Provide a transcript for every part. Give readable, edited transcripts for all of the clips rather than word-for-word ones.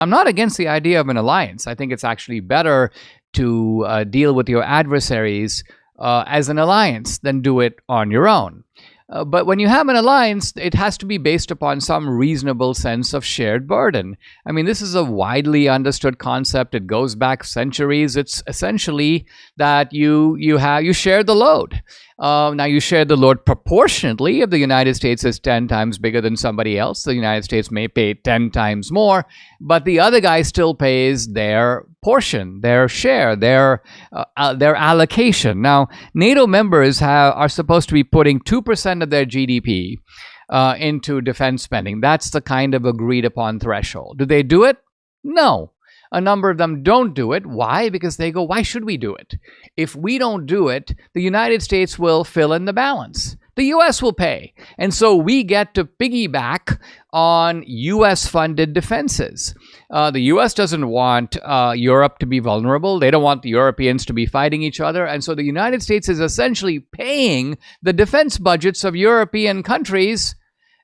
I'm not against the idea of an alliance. I think it's actually better to deal with your adversaries as an alliance than do it on your own. But when you have an alliance, it has to be based upon some reasonable sense of shared burden. I mean, this is a widely understood concept. It goes back centuries. It's essentially that you share the load. Now, you share the load proportionately. If the United States is 10 times bigger than somebody else, the United States may pay 10 times more, but the other guy still pays their portion, their share, their allocation. Now, NATO members are supposed to be putting 2% of their GDP into defense spending. That's the kind of agreed upon threshold. Do they do it? No. A number of them don't do it. Why? Because they go, why should we do it? If we don't do it, the United States will fill in the balance. The U.S. will pay. And so we get to piggyback on U.S.-funded defenses. The U.S. doesn't want Europe to be vulnerable. They don't want the Europeans to be fighting each other. And so the United States is essentially paying the defense budgets of European countries.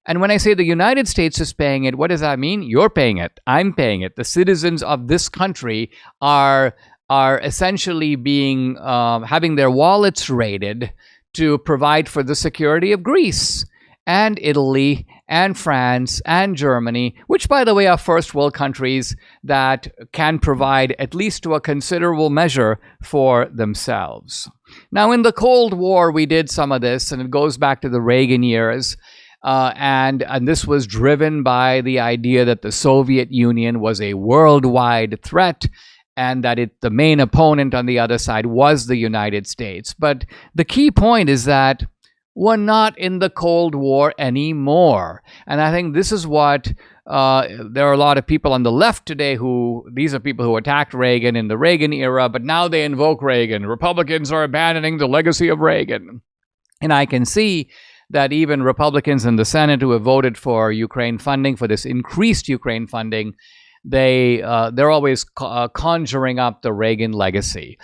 And when I say the United States is paying it, what does that mean? You're paying it. I'm paying it. The citizens of this country are essentially being having their wallets raided to provide for the security of Greece and Italy and France and Germany, which, by the way, are first world countries that can provide, at least to a considerable measure, for themselves. Now, in the Cold War, we did some of this, and it goes back to the Reagan years. And this was driven by the idea that the Soviet Union was a worldwide threat and that the main opponent on the other side was the United States. But the key point is that we're not in the Cold War anymore. And I think this is what there are a lot of people on the left today these are people who attacked Reagan in the Reagan era, but now they invoke Reagan. Republicans are abandoning the legacy of Reagan. And I can see that even Republicans in the Senate who have voted for Ukraine funding, for this increased Ukraine funding, they're always conjuring up the Reagan legacy.